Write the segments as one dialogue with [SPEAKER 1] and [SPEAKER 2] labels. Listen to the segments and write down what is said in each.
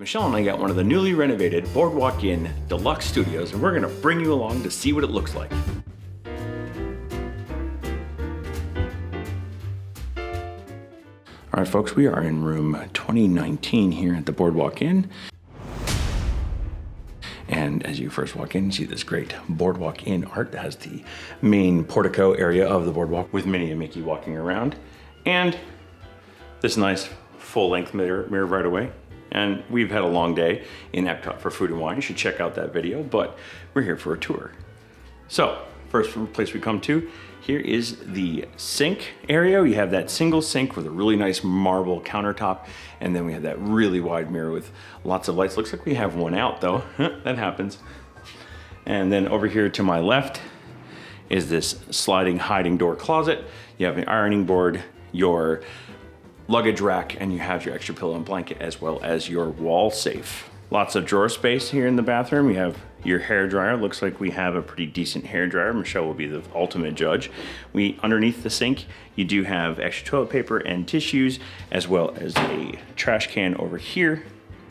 [SPEAKER 1] Michelle and I got one of the newly renovated Boardwalk Inn Deluxe studios, and we're gonna bring you along to see what it looks like. All right, folks, we are in room 2019 here at the Boardwalk Inn. And as you first walk in, you see this great Boardwalk Inn art that has the main portico area of the boardwalk with Minnie and Mickey walking around. And this nice full-length mirror right away. And we've had a long day in Epcot for food and wine. You should check out that video, but we're here for a tour. So, first place we come to, here is the sink area. We have that single sink with a really nice marble countertop, and then we have that really wide mirror with lots of lights. Looks like we have one out though, that happens. And then over here to my left is this sliding hiding door closet. You have an ironing board, your luggage rack, and you have your extra pillow and blanket as well as your wall safe. Lots of drawer space here in the bathroom. You have your hair dryer. Looks like we have a pretty decent hair dryer. Michelle will be the ultimate judge. Underneath the sink, you do have extra toilet paper and tissues, as well as a trash can over here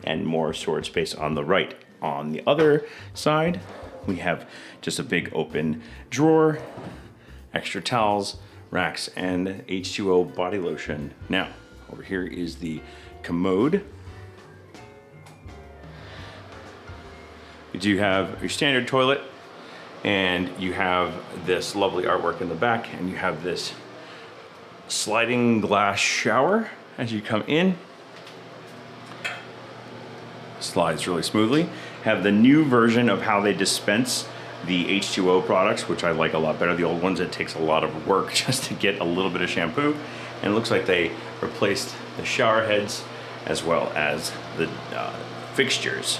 [SPEAKER 1] and more storage space on the right. On the other side, we have just a big open drawer, extra towels, racks, and H2O body lotion. Now, over here is the commode. You do have your standard toilet, and you have this lovely artwork in the back, and you have this sliding glass shower as you come in. Slides really smoothly. Have the new version of how they dispense the H2O products, which I like a lot better. The old ones, it takes a lot of work just to get a little bit of shampoo. And it looks like they replaced the shower heads as well as the fixtures.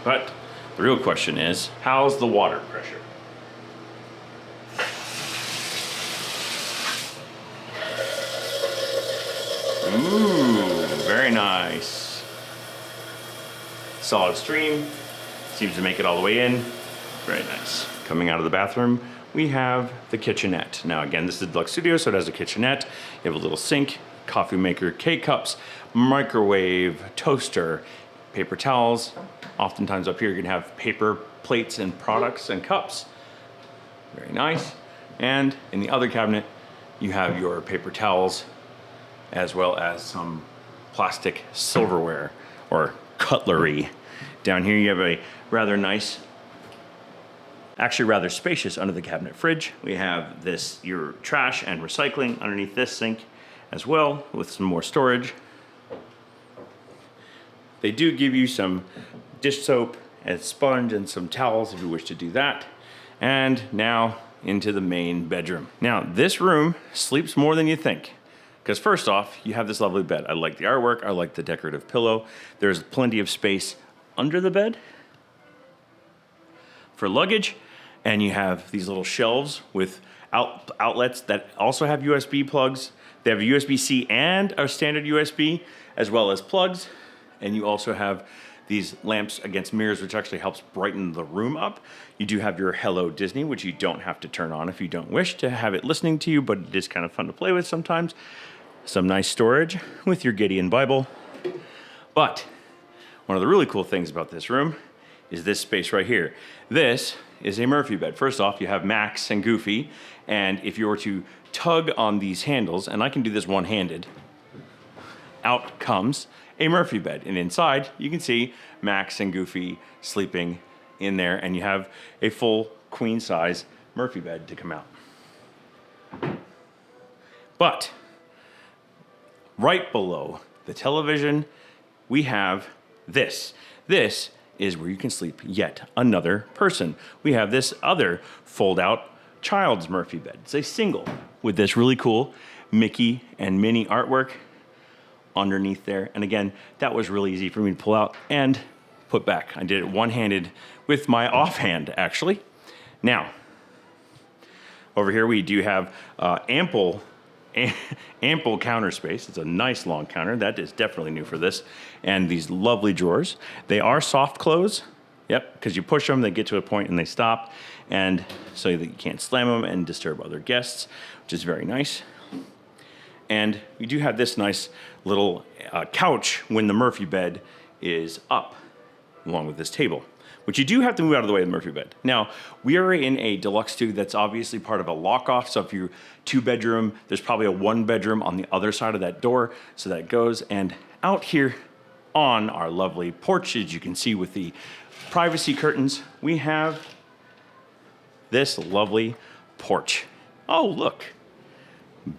[SPEAKER 1] But the real question is, how's the water pressure? Ooh, very nice. Solid stream, seems to make it all the way in. Very nice. Coming out of the bathroom, we have the kitchenette. Now again, this is a deluxe studio, so it has a kitchenette. You have a little sink, coffee maker, K-cups, microwave, toaster, paper towels. Oftentimes up here you can have paper plates and products and cups. Very nice. And in the other cabinet, you have your paper towels as well as some plastic silverware or cutlery. Down here you have a rather nice, actually rather spacious under the cabinet fridge. We have your trash and recycling underneath this sink as well with some more storage. They do give you some dish soap and sponge and some towels if you wish to do that. And now into the main bedroom. Now this room sleeps more than you think. Because first off, you have this lovely bed. I like the artwork, I like the decorative pillow. There's plenty of space under the bed for luggage. And you have these little shelves with outlets that also have USB plugs. They have a USB-C and a standard USB, as well as plugs. And you also have these lamps against mirrors, which actually helps brighten the room up. You do have your Hello Disney, which you don't have to turn on if you don't wish to have it listening to you, but it is kind of fun to play with sometimes. Some nice storage with your Gideon Bible. But one of the really cool things about this room is this space right here. This is a Murphy bed. First off, you have Max and Goofy, and if you were to tug on these handles, and I can do this one-handed, out comes a Murphy bed. And inside, you can see Max and Goofy sleeping in there, and you have a full queen-size Murphy bed to come out. But right below the television, we have this. This is where you can sleep yet another person. We have this other fold-out child's Murphy bed. It's a single with this really cool Mickey and Minnie artwork underneath there. And again, that was really easy for me to pull out and put back. I did it one-handed with my offhand, actually. Now, over here we do have ample counter space. It's a nice long counter. That is definitely new for this. And these lovely drawers. They are soft close. Yep, because you push them, they get to a point and they stop. And so that you can't slam them and disturb other guests, which is very nice. And we do have this nice little couch when the Murphy bed is up, along with this table, which you do have to move out of the way of the Murphy bed. Now, we are in a deluxe 2 that's obviously part of a lock-off, so if you're 2-bedroom, there's probably a 1-bedroom on the other side of that door, so that goes. And out here on our lovely porch, as you can see with the privacy curtains, we have this lovely porch. Oh, look,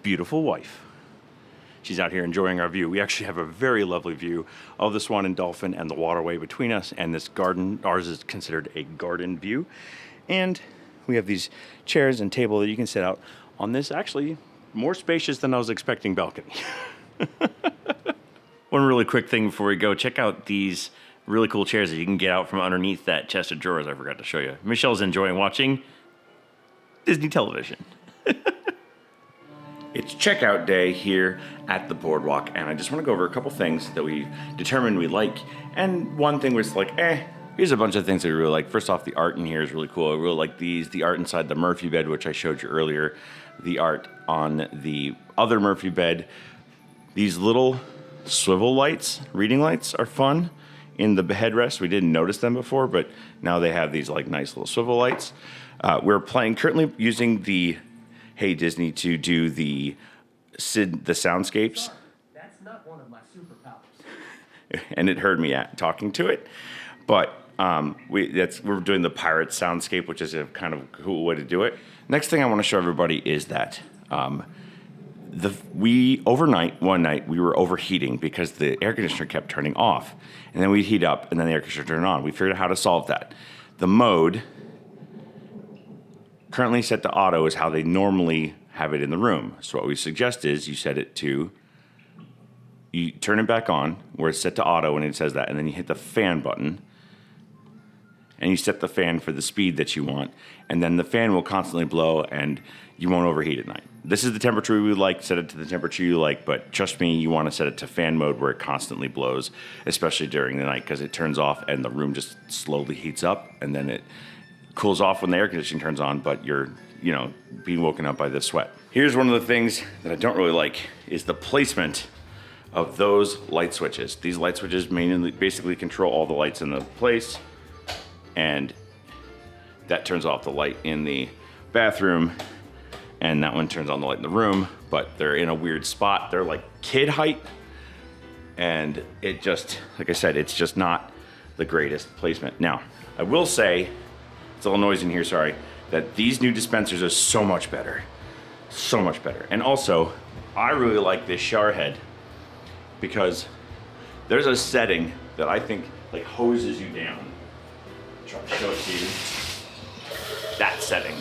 [SPEAKER 1] beautiful wife. She's out here enjoying our view. We actually have a very lovely view of the Swan and Dolphin and the waterway between us and this garden. Ours is considered a garden view. And we have these chairs and table that you can sit out on this actually more spacious than I was expecting balcony. One really quick thing before we go, check out these really cool chairs that you can get out from underneath that chest of drawers I forgot to show you. Michelle's enjoying watching Disney television. It's checkout day here at the Boardwalk, and I just want to go over a couple things that we determined we like. And one thing was like, here's a bunch of things that we really like. First off, the art in here is really cool. I really like these. The art inside the Murphy bed, which I showed you earlier. The art on the other Murphy bed. These little swivel lights, reading lights, are fun in the headrest. We didn't notice them before, but now they have these like nice little swivel lights. We're currently using the Hey Disney to do the soundscapes.
[SPEAKER 2] That's not one of my superpowers.
[SPEAKER 1] And it heard me talking to it, but we're doing the pirate soundscape, which is a kind of cool way to do it. Next thing I want to show everybody is that one night we were overheating because the air conditioner kept turning off, and then we'd heat up, and then the air conditioner turned on. We figured out how to solve that. The mode currently set to auto is how they normally have it in the room. So what we suggest is you set it to, you turn it back on where it's set to auto and it says that, and then you hit the fan button and you set the fan for the speed that you want, and then the fan will constantly blow and you won't overheat at night. This is the temperature we would like, set it to the temperature you like, but trust me, you want to set it to fan mode where it constantly blows, especially during the night, because it turns off and the room just slowly heats up, and then it cools off when the air conditioning turns on, but you're, being woken up by the sweat. Here's one of the things that I don't really like is the placement of those light switches. These light switches basically control all the lights in the place, and that turns off the light in the bathroom, and that one turns on the light in the room, but they're in a weird spot. They're like kid height, and it just, like I said, it's just not the greatest placement. Now, I will say, it's a little noisy in here, sorry, that these new dispensers are so much better. So much better. And also, I really like this shower head because there's a setting that I think like hoses you down. Try to show it to you. That setting.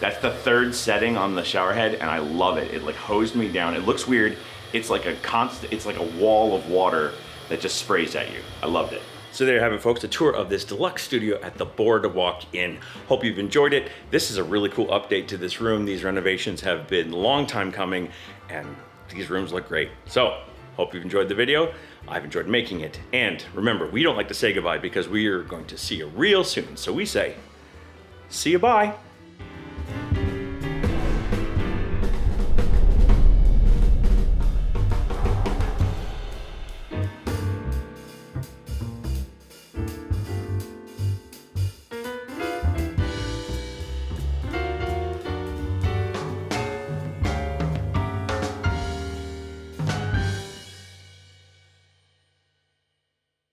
[SPEAKER 1] That's the third setting on the shower head, and I love it. It like hosed me down. It looks weird. It's like it's like a wall of water that just sprays at you. I loved it. So there you have it, folks, a tour of this deluxe studio at the Boardwalk Inn. Hope you've enjoyed it. This is a really cool update to this room. These renovations have been a long time coming, and these rooms look great. So, hope you've enjoyed the video. I've enjoyed making it. And remember, we don't like to say goodbye because we are going to see you real soon. So we say, see you bye.